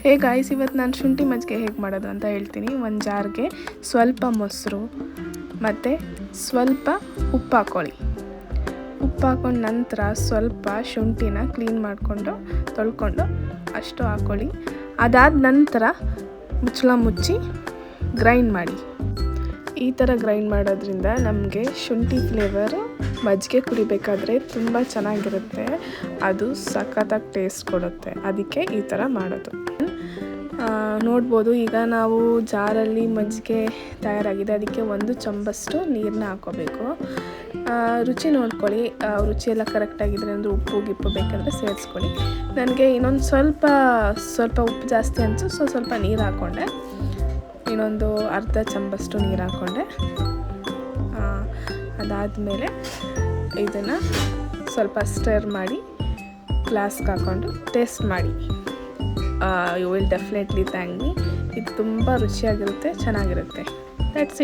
Hey guys, ಇವತ್ತು ನಾನು ಶುಂಠಿ ಮಜ್ಜಿಗೆ ಹೇಗೆ ಮಾಡೋದು ಅಂತ ಹೇಳ್ತೀನಿ. ಒಂದು ಜಾರ್ಗೆ ಸ್ವಲ್ಪ ಮೊಸರು ಮತ್ತು ಸ್ವಲ್ಪ ಉಪ್ಪು ಹಾಕ್ಕೊಳ್ಳಿ. ಉಪ್ಪು ಹಾಕ್ಕೊಂಡು ನಂತರ ಸ್ವಲ್ಪ ಶುಂಠಿನ ಕ್ಲೀನ್ ಮಾಡಿಕೊಂಡು ತೊಳ್ಕೊಂಡು ಅಷ್ಟು ಹಾಕ್ಕೊಳ್ಳಿ. ಅದಾದ ನಂತರ ಮುಚ್ಚಳ ಮುಚ್ಚಿ ಗ್ರೈಂಡ್ ಮಾಡಿ. ಈ ಥರ ಗ್ರೈಂಡ್ ಮಾಡೋದ್ರಿಂದ ನಮಗೆ ಶುಂಠಿ ಫ್ಲೇವರು ಮಜ್ಜಿಗೆ ಕುಡಿಬೇಕಾದ್ರೆ ತುಂಬ ಚೆನ್ನಾಗಿರುತ್ತೆ. ಅದು ಸಖತ್ತಾಗಿ ಟೇಸ್ಟ್ ಕೊಡುತ್ತೆ. ಅದಕ್ಕೆ ಈ ಥರ ಮಾಡೋದು. ನೋಡ್ಬೋದು, ಈಗ ನಾವು ಜಾರಲ್ಲಿ ಮಜ್ಜಿಗೆ ತಯಾರಾಗಿದೆ. ಅದಕ್ಕೆ 1 ಚಮಚಷ್ಟು ನೀರನ್ನ ಹಾಕ್ಕೋಬೇಕು. ರುಚಿ ನೋಡ್ಕೊಳ್ಳಿ, ರುಚಿ ಎಲ್ಲ ಕರೆಕ್ಟಾಗಿದ್ರೆ ಅಂದರೆ ಉಪ್ಪು ಗಿಪ್ಪು ಬೇಕಂದರೆ ಸೇರಿಸ್ಕೊಳ್ಳಿ. ನನಗೆ ಇನ್ನೊಂದು ಸ್ವಲ್ಪ ಉಪ್ಪು ಜಾಸ್ತಿ ಅನಿಸು, ಸ್ವಲ್ಪ ನೀರು ಹಾಕ್ಕೊಂಡೆ. ಇನ್ನೊಂದು ಅರ್ಧ ಚಮಚಷ್ಟು ನೀರು ಹಾಕ್ಕೊಂಡೆ. ಅದಾದಮೇಲೆ ಇದನ್ನು ಸ್ವಲ್ಪ ಸ್ಟರ್ ಮಾಡಿ ಗ್ಲಾಸ್ಗೆ ಹಾಕ್ಕೊಂಡು ಟೇಸ್ಟ್ ಮಾಡಿ. You will definitely thank me. ಇದು ತುಂಬ ರುಚಿಯಾಗಿರುತ್ತೆ, ಚೆನ್ನಾಗಿರುತ್ತೆ. That's it.